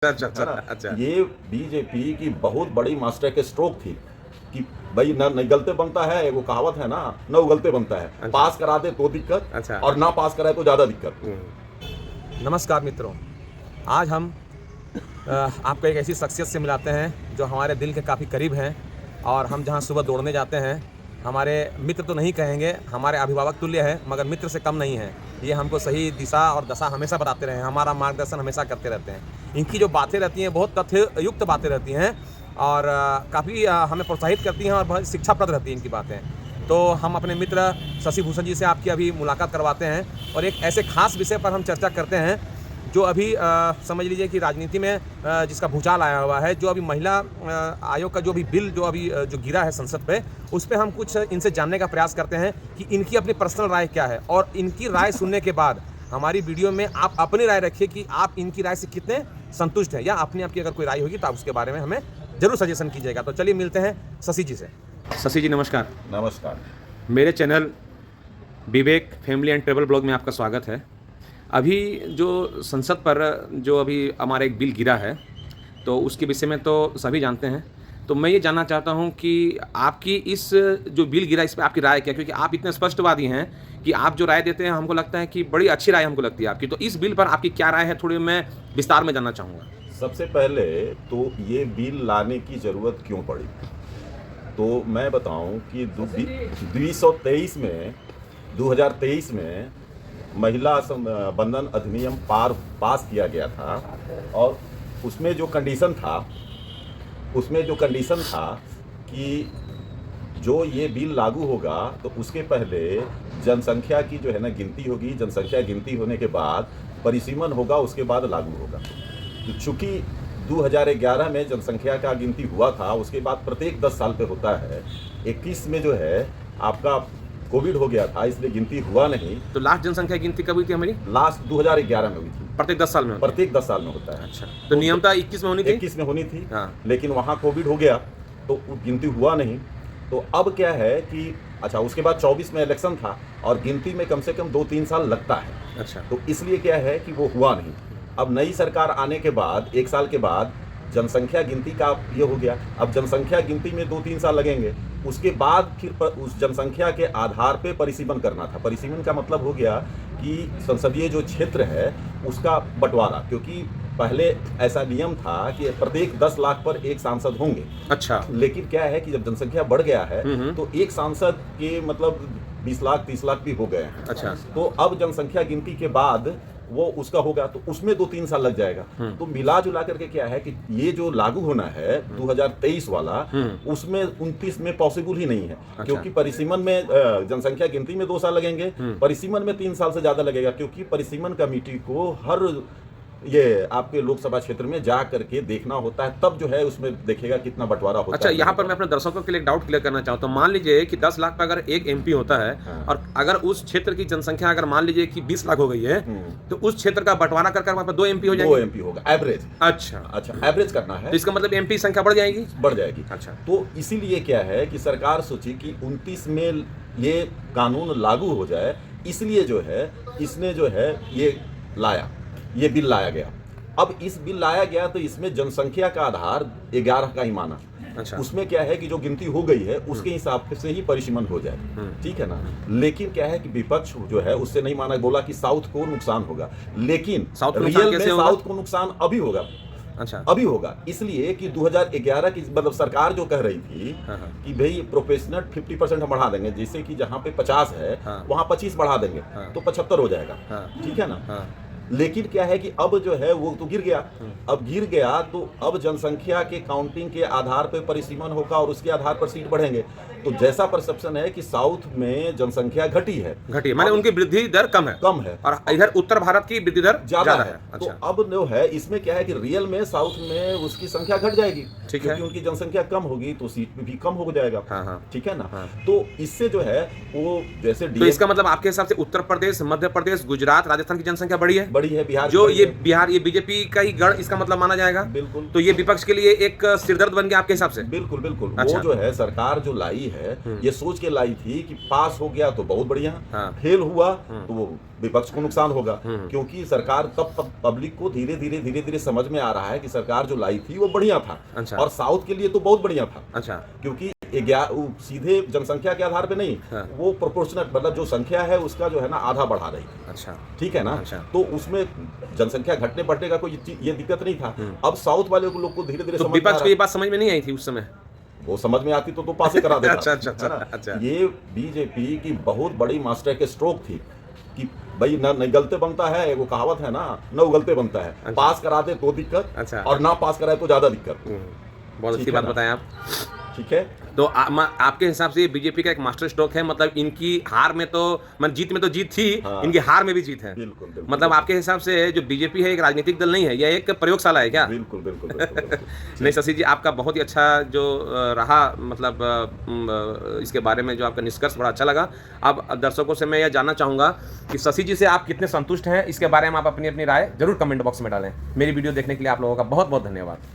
अच्छा अच्छा है ना। अच्छा। ये बीजेपी की बहुत बड़ी मास्टर के स्ट्रोक थी कि भाई न निगलते बनता है, वो कहावत है ना, न उगलते बनता है। अच्छा। पास करा दे तो दिक्कत, अच्छा। और ना पास कराए तो ज़्यादा दिक्कत। नमस्कार मित्रों, आज हम आपको एक ऐसी शख्सियत से मिलाते हैं जो हमारे दिल के काफ़ी करीब हैं। और हम जहां सुबह दौड़ने जाते हैं, हमारे मित्र तो नहीं कहेंगे, हमारे अभिभावक तुल्य है, मगर मित्र से कम नहीं है। ये हमको सही दिशा और दशा हमेशा बताते रहे हैं, हमारा मार्गदर्शन हमेशा करते रहते हैं। इनकी जो बातें रहती हैं बहुत तथ्ययुक्त बातें रहती हैं और काफ़ी हमें प्रोत्साहित करती हैं और बहुत शिक्षाप्रद रहती हैं इनकी बातें। तो हम अपने मित्र शशि भूषण जी से आपकी अभी मुलाकात करवाते हैं और एक ऐसे खास विषय पर हम चर्चा करते हैं जो अभी समझ लीजिए कि राजनीति में जिसका भूचाल आया हुआ है। जो अभी महिला आयोग का जो भी बिल जो अभी जो गिरा है संसद पे, उस पे हम कुछ इनसे जानने का प्रयास करते हैं कि इनकी अपनी पर्सनल राय क्या है। और इनकी राय सुनने के बाद हमारी वीडियो में आप अपनी राय रखिए कि आप इनकी राय से कितने संतुष्ट हैं, या अपनी आपकी अगर कोई राय होगी तो आप उसके बारे में हमें जरूर सजेशन कीजिएगा। तो चलिए मिलते हैं शशि जी से। शशि जी नमस्कार। नमस्कार। मेरे channel Vivek family and travel blog में आपका स्वागत है। अभी जो संसद पर जो अभी हमारा एक बिल गिरा है, तो उसके विषय में तो सभी जानते हैं। तो मैं ये जानना चाहता हूँ कि आपकी इस जो बिल गिरा इस पर आपकी राय क्या, क्योंकि आप इतने स्पष्टवादी हैं कि आप जो राय देते हैं हमको लगता है कि बड़ी अच्छी राय हमको लगती है आपकी। तो इस बिल पर आपकी क्या राय है, थोड़ी मैं विस्तार में जानना चाहूँगा। सबसे पहले तो ये बिल लाने की ज़रूरत क्यों पड़ी, तो मैं बताऊं कि 2023 में महिला बंधन अधिनियम पास किया गया था। और उसमें जो कंडीशन था कि जो ये बिल लागू होगा तो उसके पहले जनसंख्या की जो है ना गिनती होगी। जनसंख्या गिनती होने के बाद परिसीमन होगा, उसके बाद लागू होगा। तो चूँकि 2011 में जनसंख्या का गिनती हुआ था, उसके बाद प्रत्येक 10 साल पे होता है। 21 में जो है आपका कोविड हो गया था, इसलिए गिनती हुआ नहीं। तो लास्ट जनसंख्या गिनती कब हुई थी हमारी? लास्ट 2011 में हुई थी। प्रत्येक 10 साल में होती है? प्रत्येक 10 साल में होता है। अच्छा, तो नियमता 21 में होनी थी? 21 में होनी थी। हाँ। लेकिन वहाँ कोविड हो गया तो गिनती हुआ नहीं। तो अब क्या है कि अच्छा, उसके बाद 24 में इलेक्शन था और गिनती में कम से कम 2-3 साल लगता है। अच्छा। तो इसलिए क्या है कि वो हुआ नहीं। अब नई सरकार आने के बाद 1 साल के बाद जनसंख्या गिनती का ये हो गया। अब जनसंख्या गिनती में 2-3 साल लगेंगे, उसके बाद फिर उस जनसंख्या के आधार पे परिसीमन करना था। परिसीमन का मतलब हो गया कि संसदीय जो क्षेत्र है उसका बंटवारा, क्योंकि पहले ऐसा नियम था कि प्रत्येक 10 लाख पर एक सांसद होंगे। अच्छा। लेकिन क्या है कि जब जनसंख्या बढ़ गया है तो एक सांसद के मतलब 20 लाख 30 लाख भी हो गए हैं। अच्छा। तो अब जनसंख्या गिनती के बाद वो उसका होगा, तो उसमें 2-3 साल लग जाएगा। तो मिला जुला करके क्या है कि ये जो लागू होना है 2023 वाला, उसमें 29 में पॉसिबल ही नहीं है। अच्छा। क्योंकि परिसीमन में जनसंख्या गिनती में 2 साल लगेंगे, परिसीमन में 3 साल से ज्यादा लगेगा, क्योंकि परिसीमन कमेटी को हर ये आपके लोकसभा क्षेत्र में जा करके देखना होता है, तब जो है उसमें देखेगा कितना बंटवारा होता है। अच्छा, यहाँ पर मैं अपने दर्शकों के लिए डाउट क्लियर करना चाहता हूँ। मान लीजिए कि 10 लाख पर अगर एक एमपी होता है, हाँ। और अगर उस क्षेत्र की जनसंख्या अगर मान लीजिए कि 20 लाख हो गई है, तो उस क्षेत्र का बंटवारा कर वहाँ पर 2 एमपी हो 2 जाएंगे? एमपी होगा एवरेज। अच्छा, एवरेज करना है, तो इसका मतलब एमपी संख्या बढ़ जाएगी? बढ़ जाएगी। अच्छा। तो इसीलिए क्या है कि सरकार सोची कि 29 में ये कानून लागू हो जाए, इसलिए जो है इसने जो है ये बिल लाया गया। अब इस बिल लाया गया तो इसमें जनसंख्या का आधार 11 का ही माना। अच्छा। उसमें क्या है कि जो गिनती हो गई है उसके हिसाब से ही परिसीमन हो जाए, ठीक है ना। लेकिन क्या है कि विपक्ष जो है उससे नहीं माना, बोला कि साउथ को नुकसान होगा। लेकिन साउथ को नुकसान रियल में कैसे होगा? साउथ को नुकसान अभी होगा। अच्छा। अभी होगा इसलिए कि 2011 की मतलब सरकार जो कह रही थी हाँ। कि भाई प्रोफेशनल 50% हम बढ़ा देंगे, जैसे कि जहाँ पे 50 है हाँ। वहाँ 25 बढ़ा देंगे, हाँ। तो 75 हो जाएगा। हाँ। ठीक है ना। हाँ। लेकिन क्या है कि अब जो है वो तो गिर गया। अब गिर गया तो अब जनसंख्या के काउंटिंग के आधार पर परिसीमन होगा और उसके आधार पर सीट बढ़ेंगे। तो जैसा परसेप्शन है कि साउथ में जनसंख्या घटी माने उनकी वृद्धि दर कम है, और इधर उत्तर भारत की वृद्धि दर ज्यादा है। तो अच्छा। अब जो है इसमें क्या है कि रियल में साउथ में उसकी संख्या घट जाएगी, ठीक है। क्योंकि उनकी जनसंख्या कम होगी तो सीट भी कम हो जाएगा। हाँ। ठीक है ना। हाँ। तो इससे जो है वो जैसे तो इसका मतलब आपके हिसाब से उत्तर प्रदेश, मध्य प्रदेश, गुजरात, राजस्थान की जनसंख्या बड़ी है? बड़ी है। बिहार जो ये बिहार, ये बीजेपी का ही गढ़ इसका मतलब माना जाएगा? बिल्कुल। तो ये विपक्ष के लिए एक सिरदर्द बन गया आपके हिसाब से? बिल्कुल। अच्छा। वो जो है सरकार जो लाई है ये सोच के लाई थी कि पास हो गया तो बहुत बढ़िया, हाँ। फेल हुआ तो वो विपक्ष को नुकसान होगा, क्योंकि सरकार तब पब्लिक को धीरे धीरे समझ में आ रहा है कि सरकार जो लाई थी वो बढ़िया था। अच्छा। और साउथ के लिए तो बहुत बढ़िया था। अच्छा। क्योंकि वो सीधे जनसंख्या के आधार पे नहीं, हाँ। वो प्रोपोर्शनल, मतलब जो संख्या है उसका जो है ना आधा बढ़ा रही थी। अच्छा। ठीक है ना। अच्छा। तो उसमें जनसंख्या घटने बढ़ने का कोई ये दिक्कत नहीं था। अब साउथ वाले लोग को धीरे धीरे तो समझ में आ विपक्ष रहा को ये बात समझ में नहीं आई थी उस समय? वो समझ में आती तो पास ही करा देता। अच्छा, अच्छा, है ना? अच्छा। ये बीजेपी की बहुत बड़ी मास्टर के स्ट्रोक थी कि भाई न निगलते बनता है, वो कहावत है ना, न उगलते बनता है। अच्छा। पास करा दे तो दिक्कत, अच्छा। और ना पास कराए तो ज्यादा दिक्कत। बहुत ठीक अच्छी है बात ना? बताएं आप। ठीक है। तो आपके हिसाब से ये बीजेपी का एक मास्टर स्ट्रोक है, मतलब इनकी हार में तो मतलब जीत में तो जीत थी, हाँ। इनकी हार में भी जीत है। बिल्कुल, बिल्कुल, मतलब बिल्कुल। आपके हिसाब से जो बीजेपी है एक राजनीतिक दल नहीं है, यह एक प्रयोगशाला है क्या? बिल्कुल बिल्कुल बिल्कुल, बिल्कुल। नहीं शशि जी, आपका बहुत ही अच्छा जो रहा, मतलब इसके बारे में जो आपका निष्कर्ष बड़ा अच्छा लगा। अब दर्शकों से मैं यह जानना चाहूँगा कि शशि जी से आप कितने संतुष्ट हैं, इसके बारे में आप अपनी अपनी राय जरूर कमेंट बॉक्स में डालें। मेरी वीडियो देखने के लिए आप लोगों का बहुत बहुत धन्यवाद।